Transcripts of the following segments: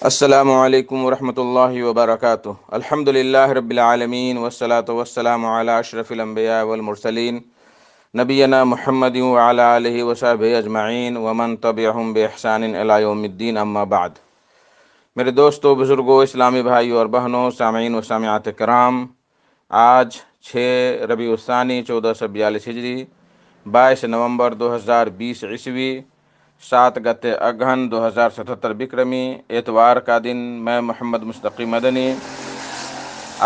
السلام علیکم ورحمۃ اللہ وبرکاتہ۔ الحمدللہ رب العالمین والصلاة والسلام علی اشرف الانبیاء والمرسلین نبینا محمد وعلی آلہ وصحبہ اجمعین ومن تبعہم بإحسان الی یوم الدین، اما بعد۔ میرے دوستو، بزرگوں، اسلامی بھائیوں اور بہنوں، سامعین و سامعات کرام، آج 6 ربیع الثانی 1442 ہجری، 22 نومبر 2020 عیسوی، 7 گتے اگہن 2077 بکرمی، اتوار کا دن، میں محمد مستقی مدنی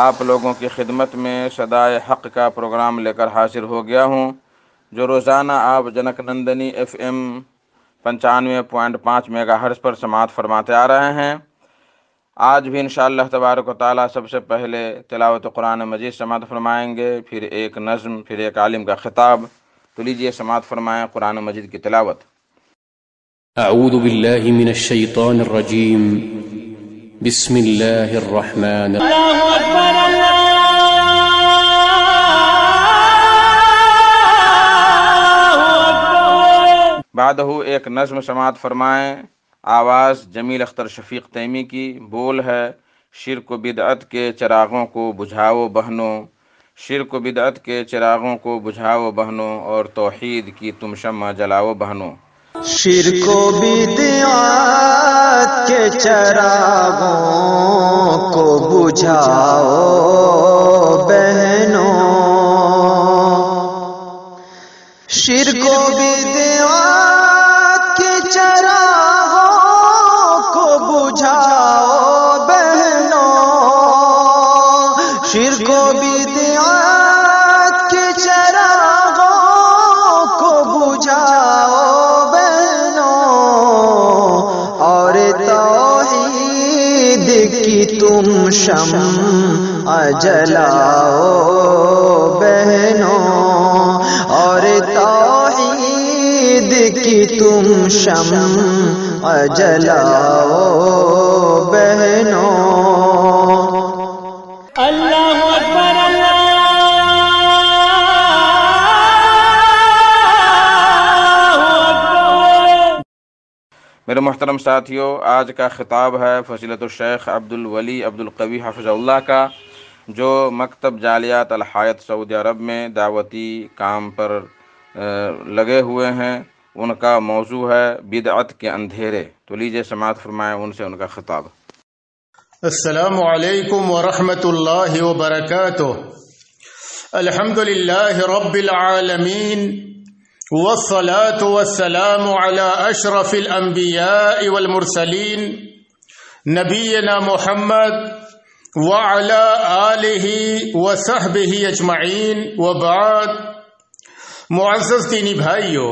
آپ لوگوں کی خدمت میں صدائے حق کا پروگرام لے کر حاضر ہو گیا ہوں، جو روزانہ آپ junk Nandini FM 95.5 mega hertz پر سماعت فرماتے آ رہے ہیں۔ آج بھی انشاءاللہ تبارک و تعالی سب سے پہلے تلاوت قرآن مجید سماعت فرمائیں گے، پھر ایک نظم، پھر ایک عالم کا خطاب۔ تو لیجئے سماعت فرمائیں قرآن مجید کی تلاوت۔ اعوذ باللہ من الشیطان الرجیم، بسم اللہ الرحمن اللہ اکبر اللہ اکبر۔ بعدہ ایک نظم سماعت فرمائیں، آواز جمیل اختر شفیق تیمی کی، بول ہے: شرک و بدعت کے چراغوں کو بجھاؤ بہنوں، شرک و بدعت کے چراغوں کو بجھاؤ بہنوں، اور توحید کی تم شمع جلاؤ بہنوں۔ شرک و بدعات کے چراغوں کو بجھاؤ بہنوں، شرک و بدعات کے چراغوں کو بجھاؤ بہنوں، شرک و بدعات کے چراغوں کو بجھاؤ اور توحید کی تم شمع جلاؤ بہنوں، اور توحید کی تم شمع جلاؤ بہنوں۔ اللہ اکبر اللہ اکبر۔ میرے محترم ساتھیوں، آج کا خطاب ہے فضیلت الشیخ عبدالولی عبدالقوی حفظہ اللہ کا، جو مکتب جالیات الحایت سعودی عرب میں دعوتی کام پر لگے ہوئے ہیں۔ ان کا موضوع ہے بدعت کے اندھیرے۔ تو لیجئے سماعت فرمائیں ان سے ان کا خطاب۔ السلام علیکم ورحمۃ اللہ وبرکاتہ۔ الحمد للہ رب العالمین، والصلاة والسلام على اشرف الانبیاء والمرسلین، نبینا محمد وعلى آلہ وصحبہ اجمعین، وبعد۔ معزز دینی بھائیو،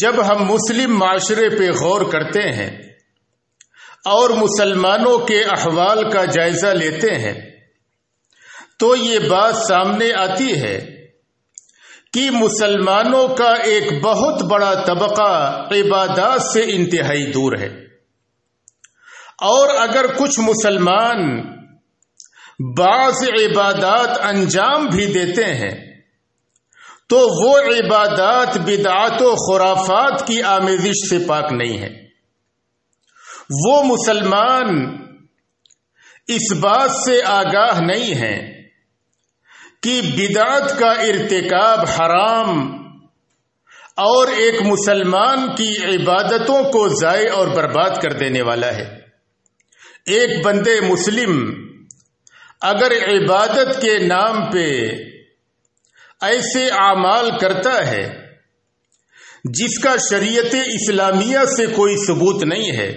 جب ہم مسلم معاشرے پہ غور کرتے ہیں اور مسلمانوں کے احوال کا جائزہ لیتے ہیں تو یہ بات سامنے آتی ہے کہ مسلمانوں کا ایک بہت بڑا طبقہ عبادات سے انتہائی دور ہے، اور اگر کچھ مسلمان بعض عبادات انجام بھی دیتے ہیں تو وہ عبادات بدعات و خرافات کی آمیزش سے پاک نہیں ہے۔ وہ مسلمان اس بات سے آگاہ نہیں ہیں کہ بدعت کا ارتکاب حرام اور ایک مسلمان کی عبادتوں کو ضائع اور برباد کر دینے والا ہے۔ ایک بندے مسلم اگر عبادت کے نام پہ ایسے اعمال کرتا ہے جس کا شریعت اسلامیہ سے کوئی ثبوت نہیں ہے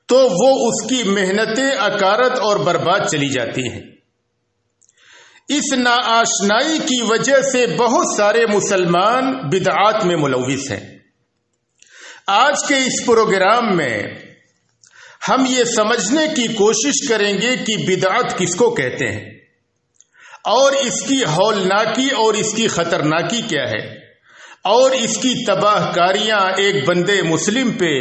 تو وہ اس کی محنتیں اکارت اور برباد چلی جاتی ہیں۔ اس ناآشنائی کی وجہ سے بہت سارے مسلمان بدعات میں ملوث ہیں۔ آج کے اس پروگرام میں ہم یہ سمجھنے کی کوشش کریں گے کہ بدعت کس کو کہتے ہیں، اور اس کی ہولناکی اور اس کی خطرناکی کیا ہے، اور اس کی تباہ کاریاں ایک بندے مسلم پہ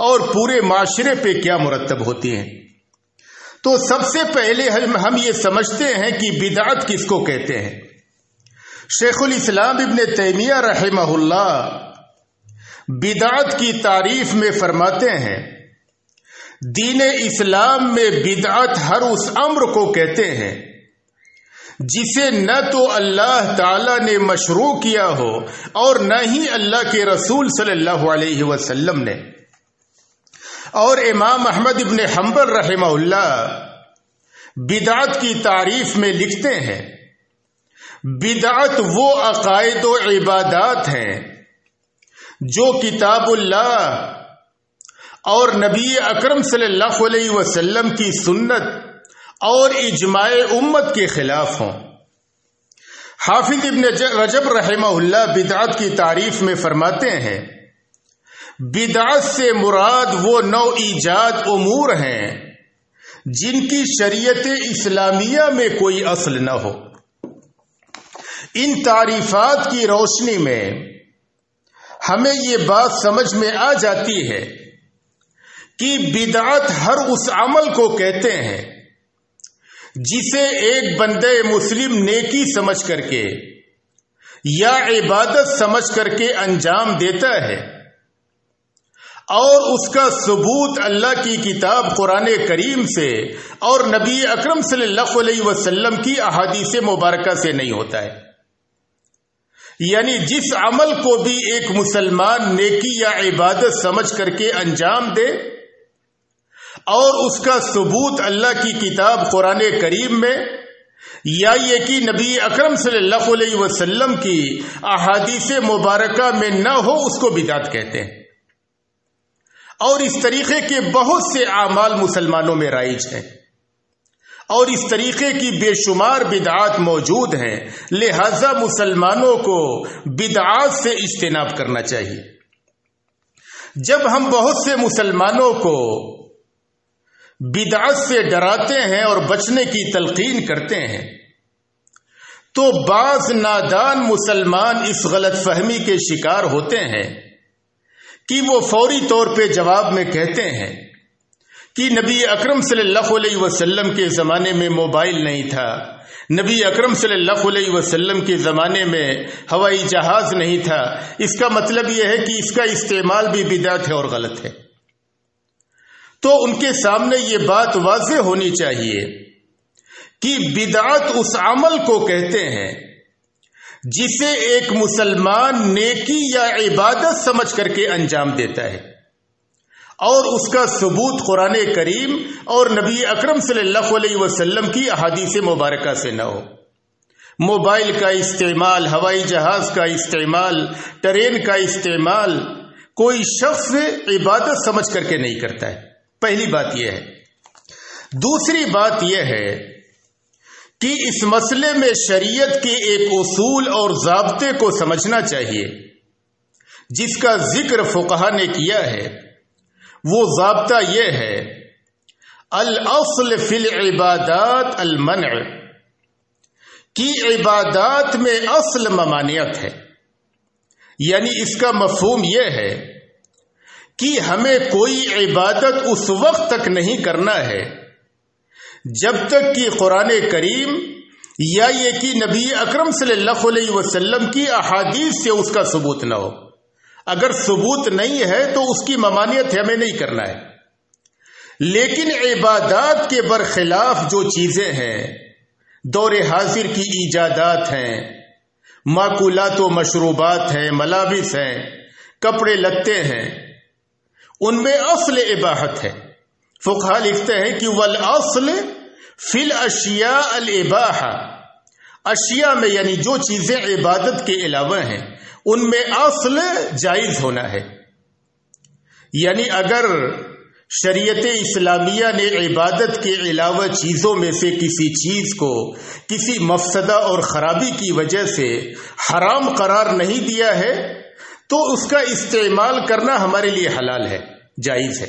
اور پورے معاشرے پہ کیا مرتب ہوتی ہیں۔ تو سب سے پہلے ہم یہ سمجھتے ہیں کہ بدعت کس کو کہتے ہیں۔ شیخ الاسلام ابن تیمیہ رحمہ اللہ بدعت کی تعریف میں فرماتے ہیں دین اسلام میں بدعت ہر اس امر کو کہتے ہیں جسے نہ تو اللہ تعالی نے مشروع کیا ہو اور نہ ہی اللہ کے رسول صلی اللہ علیہ وسلم نے. اور امام احمد ابن حنبل رحمہ اللہ بدعت کی تعریف میں لکھتے ہیں بدعت وہ عقائد و عبادات ہیں جو کتاب اللہ اور نبی اکرم صلی اللہ علیہ وسلم کی سنت اور اجماع امت کے خلاف ہوں. حافظ ابن رجب رحمہ اللہ بدعت کی تعریف میں فرماتے ہیں بدعت سے مراد وہ نو ایجاد امور ہیں جن کی شریعت اسلامیہ میں کوئی اصل نہ ہو. ان تعریفات کی روشنی میں ہمیں یہ بات سمجھ میں آ جاتی ہے کہ بدعت ہر اس عمل کو کہتے ہیں جسے ایک بندے مسلم نیکی سمجھ کر کے یا عبادت سمجھ کر کے انجام دیتا ہے اور اس کا ثبوت اللہ کی کتاب قرآن کریم سے اور نبی اکرم صلی اللہ علیہ وسلم کی احادیث مبارکہ سے نہیں ہوتا ہے. یعنی جس عمل کو بھی ایک مسلمان نیکی یا عبادت سمجھ کر کے انجام دے اور اس کا ثبوت اللہ کی کتاب قرآن کریم میں یا یہ کہ نبی اکرم صلی اللہ علیہ وسلم کی احادیث مبارکہ میں نہ ہو اس کو بدعت کہتے ہیں. اور اس طریقے کے بہت سے اعمال مسلمانوں میں رائج ہیں اور اس طریقے کی بے شمار بدعات موجود ہیں. لہذا مسلمانوں کو بدعات سے اجتناب کرنا چاہیے. جب ہم بہت سے مسلمانوں کو بدعت سے ڈراتے ہیں اور بچنے کی تلقین کرتے ہیں تو بعض نادان مسلمان اس غلط فہمی کے شکار ہوتے ہیں کہ وہ فوری طور پہ جواب میں کہتے ہیں کہ نبی اکرم صلی اللہ علیہ وسلم کے زمانے میں موبائل نہیں تھا, نبی اکرم صلی اللہ علیہ وسلم کے زمانے میں ہوائی جہاز نہیں تھا. اس کا مطلب یہ ہے کہ اس کا استعمال بھی بدعت ہے اور غلط ہے. تو ان کے سامنے یہ بات واضح ہونی چاہیے کہ بدعت اس عمل کو کہتے ہیں جسے ایک مسلمان نیکی یا عبادت سمجھ کر کے انجام دیتا ہے اور اس کا ثبوت قرآن کریم اور نبی اکرم صلی اللہ علیہ وسلم کی احادیث مبارکہ سے نہ ہو. موبائل کا استعمال, ہوائی جہاز کا استعمال, ٹرین کا استعمال کوئی شخص عبادت سمجھ کر کے نہیں کرتا ہے. پہلی بات یہ ہے. دوسری بات یہ ہے کہ اس مسئلے میں شریعت کے ایک اصول اور ضابطے کو سمجھنا چاہیے جس کا ذکر فقہا نے کیا ہے. وہ ضابطہ یہ ہے الاصل فی العبادات المنع, کی عبادات میں اصل ممانعت ہے. یعنی اس کا مفہوم یہ ہے کہ ہمیں کوئی عبادت اس وقت تک نہیں کرنا ہے جب تک کہ قرآن کریم یا یہ کہ نبی اکرم صلی اللہ علیہ وسلم کی احادیث سے اس کا ثبوت نہ ہو. اگر ثبوت نہیں ہے تو اس کی ممانعت ہمیں نہیں کرنا ہے. لیکن عبادات کے برخلاف جو چیزیں ہیں, دور حاضر کی ایجادات ہیں, ماکولات و مشروبات ہیں, ملابس ہیں, کپڑے لتے ہیں, ان میں اصل اباحت ہے. فقہا لکھتے ہیں کہ والاصل فی الاشیاء الاباحہ, اشیاء میں یعنی جو چیزیں عبادت کے علاوہ ہیں ان میں اصل جائز ہونا ہے. یعنی اگر شریعت اسلامیہ نے عبادت کے علاوہ چیزوں میں سے کسی چیز کو کسی مفسدہ اور خرابی کی وجہ سے حرام قرار نہیں دیا ہے تو اس کا استعمال کرنا ہمارے لیے حلال ہے, جائز ہے.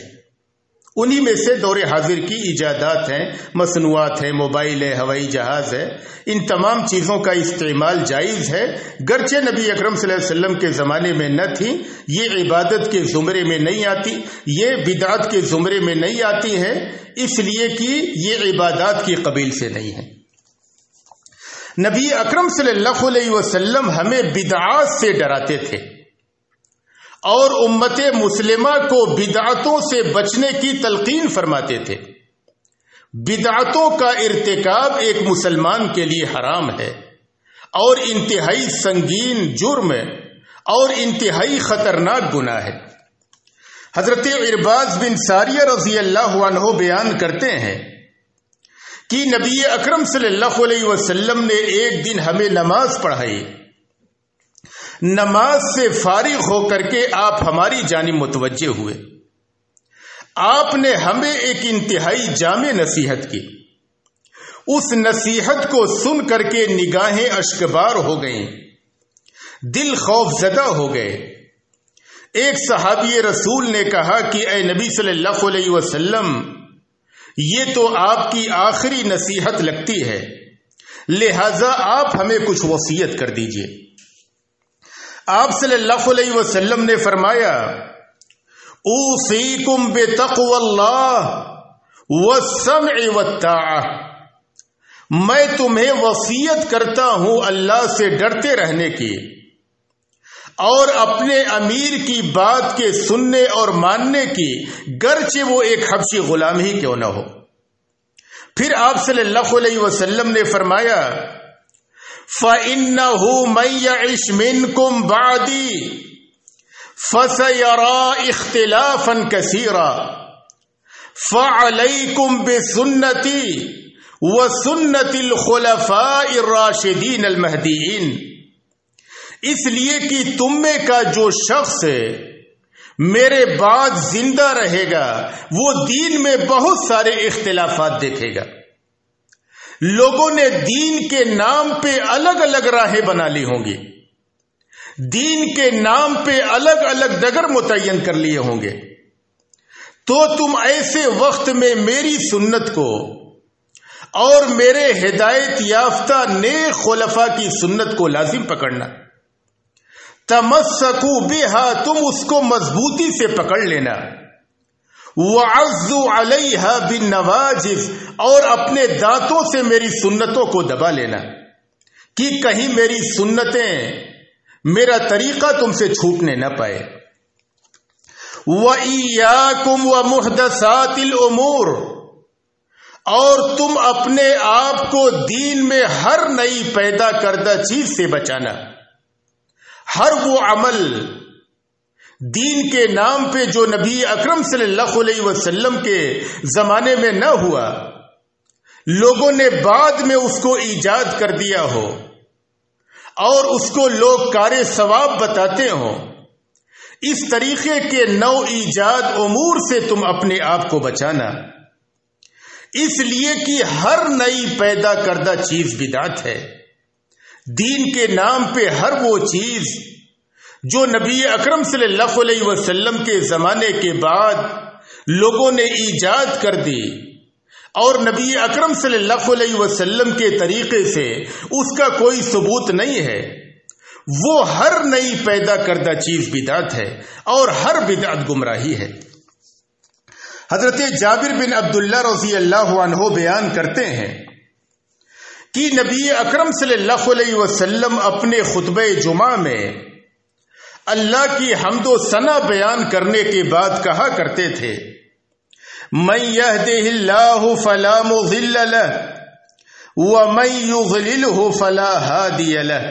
انہی میں سے دور حاضر کی ایجادات ہیں, مصنوعات ہیں, موبائل ہے, ہوائی جہاز ہے. ان تمام چیزوں کا استعمال جائز ہے, گرچہ نبی اکرم صلی اللہ علیہ وسلم کے زمانے میں نہ تھی. یہ عبادت کے زمرے میں نہیں آتی, یہ بدعت کے زمرے میں نہیں آتی ہیں, اس لیے کہ یہ عبادات کی قبیل سے نہیں ہے. نبی اکرم صلی اللہ علیہ وسلم ہمیں بدعات سے ڈراتے تھے اور امت مسلمہ کو بدعتوں سے بچنے کی تلقین فرماتے تھے۔ بدعتوں کا ارتکاب ایک مسلمان کے لیے حرام ہے اور انتہائی سنگین جرم اور انتہائی خطرناک گناہ ہے۔ حضرت عرباض بن ساریہ رضی اللہ عنہ بیان کرتے ہیں کہ نبی اکرم صلی اللہ علیہ وسلم نے ایک دن ہمیں نماز پڑھائی۔ نماز سے فارغ ہو کر کے آپ ہماری جانب متوجہ ہوئے۔ آپ نے ہمیں ایک انتہائی جامع نصیحت کی۔ اس نصیحت کو سن کر کے نگاہیں اشکبار ہو گئیں، دل خوف زدہ ہو گئے۔ ایک صحابی رسول نے کہا کہ اے نبی صلی اللہ علیہ وسلم، یہ تو آپ کی آخری نصیحت لگتی ہے، لہذا آپ ہمیں کچھ وصیت کر دیجئے۔ آپ صلی اللہ علیہ وسلم نے فرمایا، اوصیکم بتقوی اللہ والسمع والطاعہ، میں تمہیں وصیت کرتا ہوں اللہ سے ڈرتے رہنے کی اور اپنے امیر کی بات کے سننے اور ماننے کی، گرچہ وہ ایک حبشی غلام ہی کیوں نہ ہو۔ پھر آپ صلی اللہ علیہ وسلم نے فرمایا، فَإِنَّهُ مَن يَعِشْ مِنكُم بَعْدِي فَسَيَرَىٰ اخْتِلَافًا كَثِيرًا فَعَلَيْكُمْ بِسُنَّتِي وَسُنَّتِ الْخُلَفَاءِ الرَّاشِدِينَ الْمَهْدِيِّينَ، اس لیے کہ تم میں کا جو شخص میرے بعد زندہ رہے گا وہ دین میں بہت سارے اختلافات دیکھے گا۔ لوگوں نے دین کے نام پہ الگ الگ راہیں بنا لی ہوں گی، دین کے نام پہ الگ الگ ڈگر متعین کر لیے ہوں گے، تو تم ایسے وقت میں میری سنت کو اور میرے ہدایت یافتہ نیک خلفاء کی سنت کو لازم پکڑنا۔ تمسکوا بہا، تم اس کو مضبوطی سے پکڑ لینا۔ وعضوا علیہا بالنواجذ، اور اپنے دانتوں سے میری سنتوں کو دبا لینا کہ کہیں میری سنتیں، میرا طریقہ تم سے چھوٹنے نہ پائے۔ وَإِيَّاكُمْ وَمُحْدَثَاتِ الْأُمُورِ، اور تم اپنے آپ کو دین میں ہر نئی پیدا کردہ چیز سے بچانا۔ ہر وہ عمل دین کے نام پہ جو نبی اکرم صلی اللہ علیہ وسلم کے زمانے میں نہ ہوا، لوگوں نے بعد میں اس کو ایجاد کر دیا ہو اور اس کو لوگ کار ثواب بتاتے ہوں، اس طریقے کے نو ایجاد امور سے تم اپنے آپ کو بچانا، اس لیے کہ ہر نئی پیدا کردہ چیز بدعت ہے۔ دین کے نام پہ ہر وہ چیز جو نبی اکرم صلی اللہ علیہ وسلم کے زمانے کے بعد لوگوں نے ایجاد کر دی اور نبی اکرم صلی اللہ علیہ وسلم کے طریقے سے اس کا کوئی ثبوت نہیں ہے، وہ ہر نئی پیدا کردہ چیز بدعت ہے اور ہر بدعت گمراہی ہے۔ حضرت جابر بن عبداللہ رضی اللہ عنہ بیان کرتے ہیں کہ نبی اکرم صلی اللہ علیہ وسلم اپنے خطبہ جمعہ میں اللہ کی حمد و ثنا بیان کرنے کے بعد کہا کرتے تھے، من یہدہ اللہ فلا مضل لہ ومن یضللہ فلا ہادی لہ،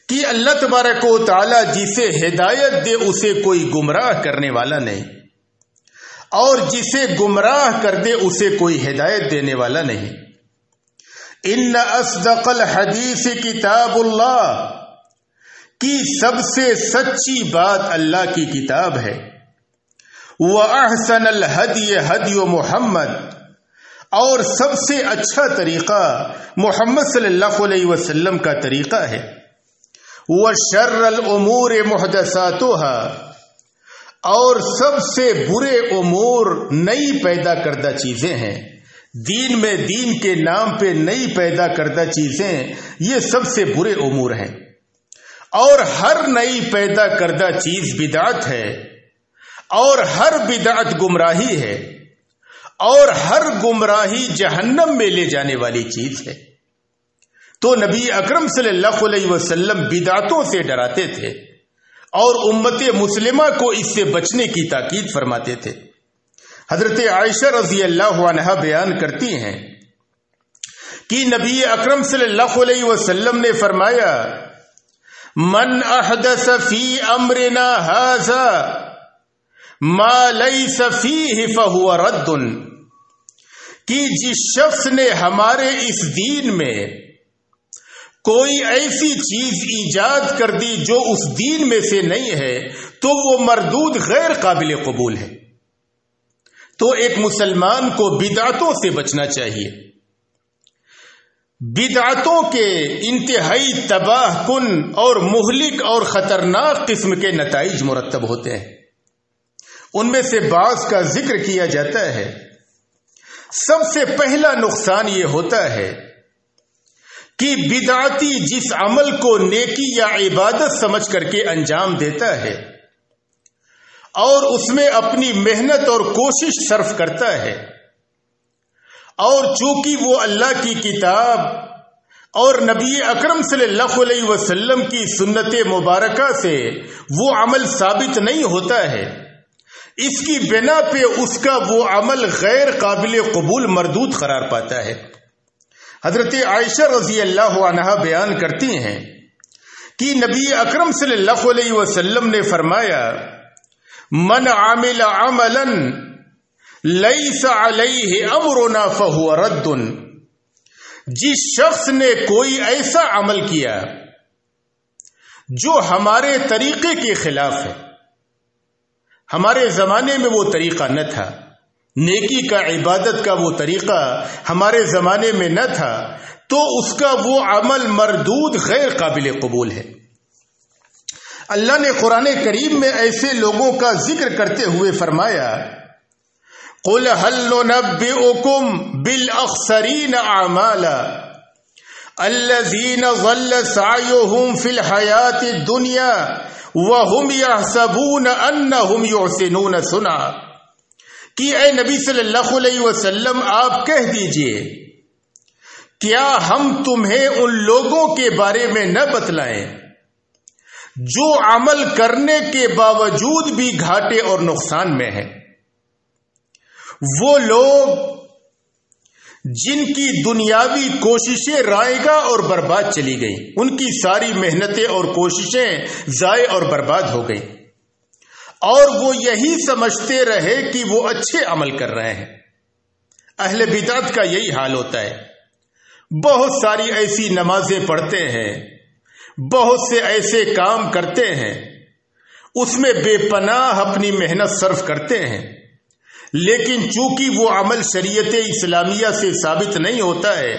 کہ اللہ تبارک و تعالی جسے ہدایت دے اسے کوئی گمراہ کرنے والا نہیں، اور جسے گمراہ کر دے اسے کوئی ہدایت دینے والا نہیں۔ ان اصدق الحدیث کتاب اللہ، کی سب سے سچی بات اللہ کی کتاب ہے۔ وَأَحْسَنَ الْهَدْيِ هَدْيُ مُحَمَّدٍ، اور سب سے اچھا طریقہ محمد صلی اللہ علیہ وسلم کا طریقہ ہے۔ وَشَرَّ الْأُمُورِ مُحْدَثَاتُهَا، اور سب سے برے امور نئی پیدا کردہ چیزیں ہیں۔ دین میں دین کے نام پہ نئی پیدا کردہ چیزیں یہ سب سے برے امور ہیں، اور ہر نئی پیدا کردہ چیز بدعت ہے، اور ہر بدعت گمراہی ہے، اور ہر گمراہی جہنم میں لے جانے والی چیز ہے۔ تو نبی اکرم صلی اللہ علیہ وسلم بدعتوں سے ڈراتے تھے اور امت مسلمہ کو اس سے بچنے کی تاکید فرماتے تھے۔ حضرت عائشہ رضی اللہ عنہا بیان کرتی ہیں کہ نبی اکرم صلی اللہ علیہ وسلم نے فرمایا، من احدث فی امرنا ھذا ما لیس فیہ فہو رد، کہ جس شخص نے ہمارے اس دین میں کوئی ایسی چیز ایجاد کر دی جو اس دین میں سے نہیں ہے تو وہ مردود غیر قابل قبول ہے۔ تو ایک مسلمان کو بدعتوں سے بچنا چاہیے۔ بدعتوں کے انتہائی تباہ کن اور مہلک اور خطرناک قسم کے نتائج مرتب ہوتے ہیں۔ ان میں سے بعض کا ذکر کیا جاتا ہے۔ سب سے پہلا نقصان یہ ہوتا ہے کہ بدعتی جس عمل کو نیکی یا عبادت سمجھ کر کے انجام دیتا ہے اور اس میں اپنی محنت اور کوشش صرف کرتا ہے، اور چونکہ وہ اللہ کی کتاب اور نبی اکرم صلی اللہ علیہ وسلم کی سنت مبارکہ سے وہ عمل ثابت نہیں ہوتا ہے، اس کی بنا پہ اس کا وہ عمل غیر قابل قبول مردود قرار پاتا ہے۔ حضرت عائشہ رضی اللہ عنہا بیان کرتی ہیں کہ نبی اکرم صلی اللہ علیہ وسلم نے فرمایا، من عمل عملا لیس علیہ امرنا فہو رد، جس شخص نے کوئی ایسا عمل کیا جو ہمارے طریقے کے خلاف ہے، ہمارے زمانے میں وہ طریقہ نہ تھا، نیکی کا عبادت کا وہ طریقہ ہمارے زمانے میں نہ تھا، تو اس کا وہ عمل مردود غیر قابل قبول ہے۔ اللہ نے قرآن کریم میں ایسے لوگوں کا ذکر کرتے ہوئے فرمایا، قل هل ننبئکم بالاخسرین اعمالا الذین ضل سعیهم فی الحیاۃ الدنیا وهم یحسبون انهم یحسنون صنعا، کہ اے نبی صلی اللہ علیہ وسلم آپ کہہ دیجئے، کیا ہم تمہیں ان لوگوں کے بارے میں نہ بتلائیں جو عمل کرنے کے باوجود بھی گھاٹے اور نقصان میں ہیں؟ وہ لوگ جن کی دنیاوی کوششیں رائگاں اور برباد چلی گئیں، ان کی ساری محنتیں اور کوششیں ضائع اور برباد ہو گئیں، اور وہ یہی سمجھتے رہے کہ وہ اچھے عمل کر رہے ہیں۔ اہل بدعت کا یہی حال ہوتا ہے۔ بہت ساری ایسی نمازیں پڑھتے ہیں، بہت سے ایسے کام کرتے ہیں، اس میں بے پناہ اپنی محنت صرف کرتے ہیں، لیکن چونکہ وہ عمل شریعت اسلامیہ سے ثابت نہیں ہوتا ہے،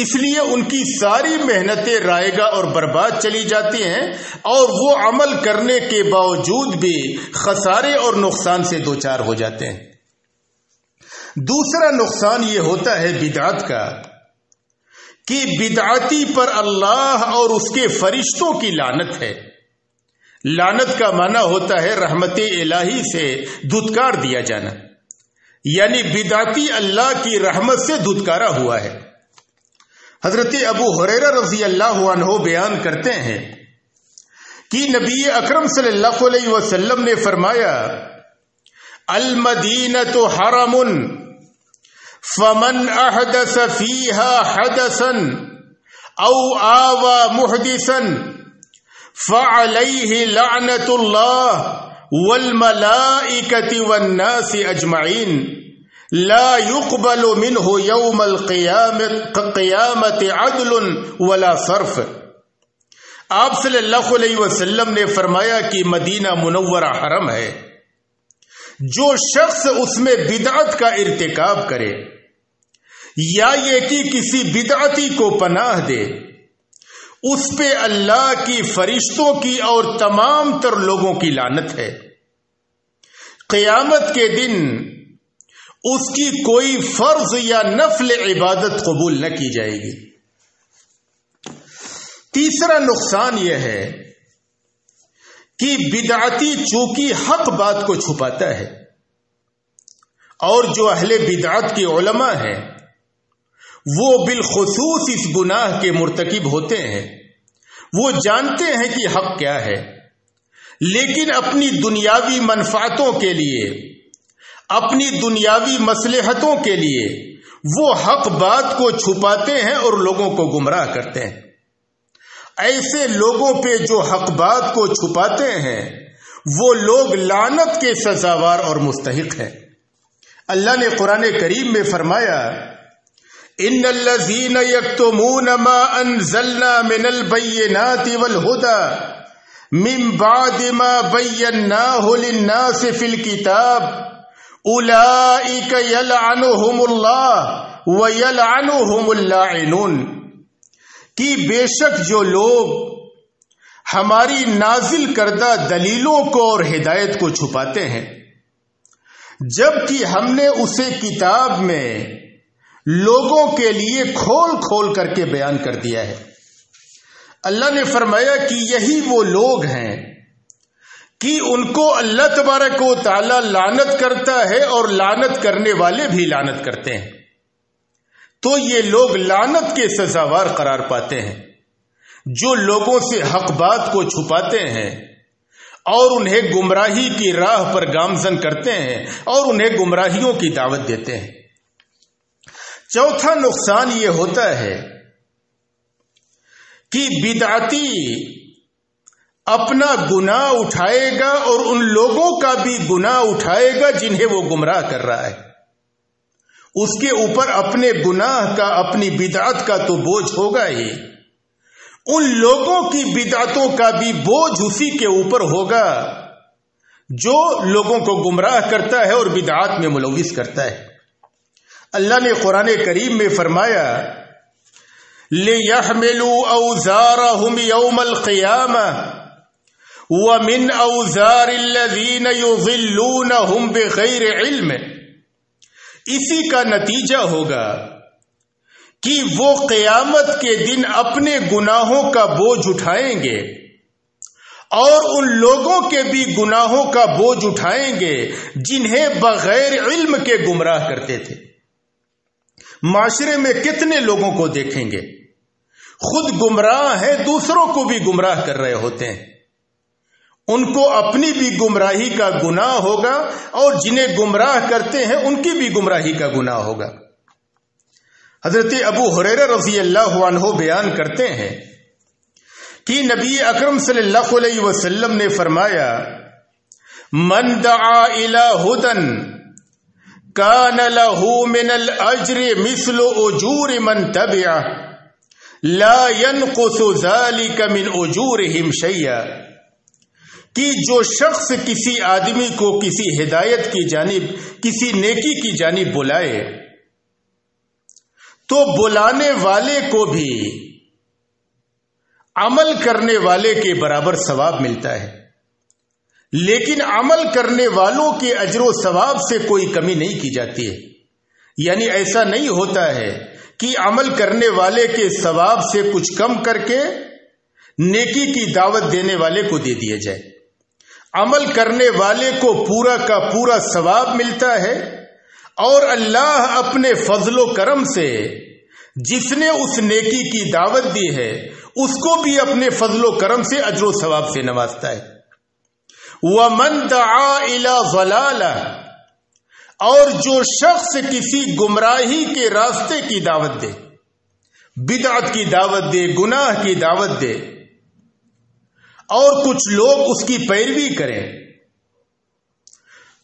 اس لیے ان کی ساری محنتیں رائگاں اور برباد چلی جاتی ہیں، اور وہ عمل کرنے کے باوجود بھی خسارے اور نقصان سے دوچار ہو جاتے ہیں۔ دوسرا نقصان یہ ہوتا ہے بدعت کا کہ بدعتی پر اللہ اور اس کے فرشتوں کی لعنت ہے۔ لعنت کا معنی ہوتا ہے رحمت الہی سے دھتکار دیا جانا، یعنی بدعتی اللہ کی رحمت سے دھتکارا ہوا ہے۔ حضرت ابو ہریرہ رضی اللہ عنہ بیان کرتے ہیں کہ نبی اکرم صلی اللہ علیہ وسلم نے فرمایا، المدینۃ حرم فمن احدث فیها حدثا او آوى محدثا فعليه لعنة الله والملائكة والناس اجمعین لا يقبل منه يوم القیامة عدل ولا صرف۔ آپ صلی اللہ علیہ وسلم نے فرمایا کہ مدینہ منورہ حرم ہے، جو شخص اس میں بدعت کا ارتکاب کرے یا یہ کہ کسی بدعتی کو پناہ دے، اس پہ اللہ کی فرشتوں کی اور تمام تر لوگوں کی لعنت ہے۔ قیامت کے دن اس کی کوئی فرض یا نفل عبادت قبول نہ کی جائے گی۔ تیسرا نقصان یہ ہے کہ بدعتی چونکہ حق بات کو چھپاتا ہے، اور جو اہل بدعت کے علماء ہیں وہ بالخصوص اس گناہ کے مرتکب ہوتے ہیں، وہ جانتے ہیں کہ حق کیا ہے، لیکن اپنی دنیاوی منفعتوں کے لیے، اپنی دنیاوی مصلحتوں کے لیے وہ حق بات کو چھپاتے ہیں اور لوگوں کو گمراہ کرتے ہیں۔ ایسے لوگوں پہ جو حق بات کو چھپاتے ہیں وہ لوگ لعنت کے سزاوار اور مستحق ہیں۔ اللہ نے قرآن کریم میں فرمایا، ان الذین یکتمون ما انزلنا من البینات والہدی من بعد ما بیناہ للناس فی الکتاب اولئک یلعنہم اللہ ویلعنہم اللاعنون، کہ بے شک جو لوگ ہماری نازل کردہ دلیلوں کو اور ہدایت کو چھپاتے ہیں جبکہ ہم نے اسے کتاب میں لوگوں کے لیے کھول کھول کر کے بیان کر دیا ہے۔ اللہ نے فرمایا کہ یہی وہ لوگ ہیں کہ ان کو اللہ تبارک و تعالی لعنت کرتا ہے اور لعنت کرنے والے بھی لعنت کرتے ہیں، تو یہ لوگ لعنت کے سزاوار قرار پاتے ہیں جو لوگوں سے حق بات کو چھپاتے ہیں اور انہیں گمراہی کی راہ پر گامزن کرتے ہیں اور انہیں گمراہیوں کی دعوت دیتے ہیں۔ چوتھا نقصان یہ ہوتا ہے کہ بدعتی اپنا گناہ اٹھائے گا اور ان لوگوں کا بھی گناہ اٹھائے گا جنہیں وہ گمراہ کر رہا ہے۔ اس کے اوپر اپنے گناہ کا، اپنی بدعت کا تو بوجھ ہوگا ہی، ان لوگوں کی بدعتوں کا بھی بوجھ اسی کے اوپر ہوگا جو لوگوں کو گمراہ کرتا ہے اور بدعات میں ملوث کرتا ہے۔ اللہ نے قرآن کریم میں فرمایا، لِيَحْمِلُوا أَوْزَارَهُمْ يَوْمَ الْقِيَامَةِ وَمِنْ أَوْزَارِ الَّذِينَ يُضِلُّونَهُمْ بِغَيْرِ عِلْمٍ، اسی کا نتیجہ ہوگا کہ وہ قیامت کے دن اپنے گناہوں کا بوجھ اٹھائیں گے اور ان لوگوں کے بھی گناہوں کا بوجھ اٹھائیں گے جنہیں بغیر علم کے گمراہ کرتے تھے۔ معاشرے میں کتنے لوگوں کو دیکھیں گے خود گمراہ ہیں، دوسروں کو بھی گمراہ کر رہے ہوتے ہیں، ان کو اپنی بھی گمراہی کا گناہ ہوگا اور جنہیں گمراہ کرتے ہیں ان کی بھی گمراہی کا گناہ ہوگا۔ حضرت ابو ہریرہ رضی اللہ عنہ بیان کرتے ہیں کہ نبی اکرم صلی اللہ علیہ وسلم نے فرمایا، من دعا الی ہدی کان لہ من الاجر مثل اجور من تبعہ لا ينقص ذلك من اجورهم شیئا، کہ جو شخص کسی آدمی کو کسی ہدایت کی جانب، کسی نیکی کی جانب بلائے تو بلانے والے کو بھی عمل کرنے والے کے برابر ثواب ملتا ہے، لیکن عمل کرنے والوں کے اجر و ثواب سے کوئی کمی نہیں کی جاتی ہے۔ یعنی ایسا نہیں ہوتا ہے کہ عمل کرنے والے کے ثواب سے کچھ کم کر کے نیکی کی دعوت دینے والے کو دے دیا جائے۔ عمل کرنے والے کو پورا کا پورا ثواب ملتا ہے اور اللہ اپنے فضل و کرم سے جس نے اس نیکی کی دعوت دی ہے اس کو بھی اپنے فضل و کرم سے اجر و ثواب سے نوازتا ہے۔ وَمَن دَعَا إِلَى ضَلَالَةٍ، اور جو شخص کسی گمراہی کے راستے کی دعوت دے، بدعت کی دعوت دے، گناہ کی دعوت دے اور کچھ لوگ اس کی پیروی کریں،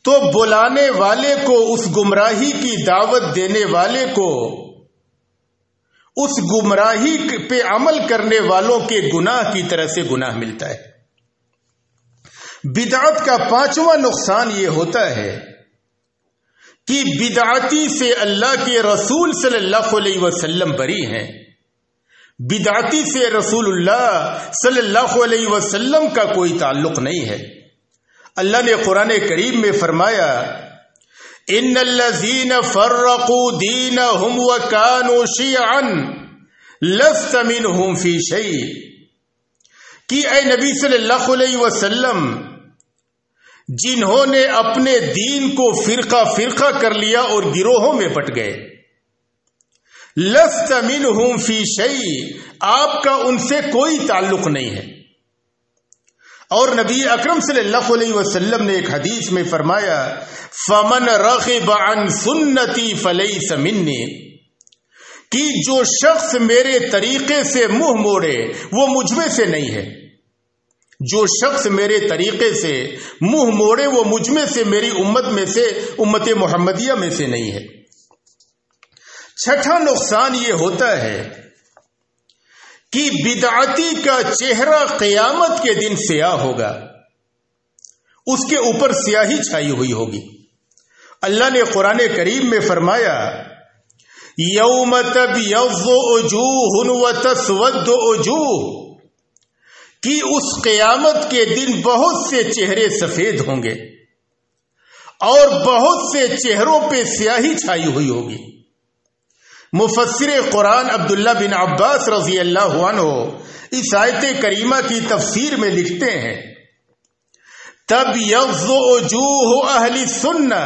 تو بلانے والے کو، اس گمراہی کی دعوت دینے والے کو، اس گمراہی پہ عمل کرنے والوں کے گناہ کی طرح سے گناہ ملتا ہے۔ بدعت کا پانچواں نقصان یہ ہوتا ہے کہ بدعتی سے اللہ کے رسول صلی اللہ علیہ وسلم بری ہیں، بدعتی سے رسول اللہ صلی اللہ علیہ وسلم کا کوئی تعلق نہیں ہے۔ اللہ نے قرآن کریم میں فرمایا، ان الذین فرقوا دینہم وکانوا شیعا لست منہم فی شیء، کہ اے نبی صلی اللہ علیہ وسلم، جنہوں نے اپنے دین کو فرقہ فرقہ کر لیا اور گروہوں میں بٹ گئے، لست منہم فی شیء، آپ کا ان سے کوئی تعلق نہیں ہے۔ اور نبی اکرم صلی اللہ علیہ وسلم نے ایک حدیث میں فرمایا فمن رغب عن سنتی فلیس منی، کہ جو شخص میرے طریقے سے منہ موڑے وہ مجھ میں سے نہیں ہے. جو شخص میرے طریقے سے منہ موڑے وہ مجھ میں سے، میری امت میں سے، امت محمدیہ میں سے نہیں ہے. چھٹا نقصان یہ ہوتا ہے کہ بدعتی کا چہرہ قیامت کے دن سیاہ ہوگا، اس کے اوپر سیاہی چھائی ہوئی ہوگی. اللہ نے قرآن کریم میں فرمایا یوم تبیض وجوہ وتسود وجوہ، کہ اس قیامت کے دن بہت سے چہرے سفید ہوں گے اور بہت سے چہروں پہ سیاہی چھائی ہوئی ہوگی. مفسر قرآن عبداللہ بن عباس رضی اللہ عنہ اس آیت کریمہ کی تفسیر میں لکھتے ہیں تبیض وجوہ اہل السنہ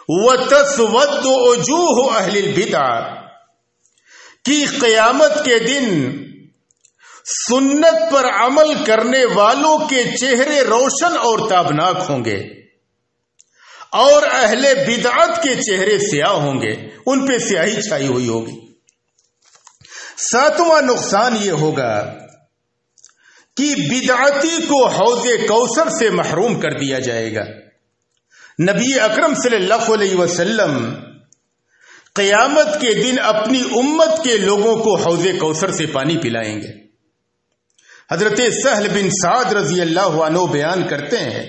وتسود وجوہ اہل البدع، کہ قیامت کے دن سنت پر عمل کرنے والوں کے چہرے روشن اور تابناک ہوں گے اور اہل بدعت کے چہرے سیاہ ہوں گے، ان پہ سیاہی چھائی ہوئی ہوگی. ساتواں نقصان یہ ہوگا کہ بدعتی کو حوض کوثر سے محروم کر دیا جائے گا. نبی اکرم صلی اللہ علیہ وسلم قیامت کے دن اپنی امت کے لوگوں کو حوض کوثر سے پانی پلائیں گے. حضرت سہل بن سعد رضی اللہ عنہ بیان کرتے ہیں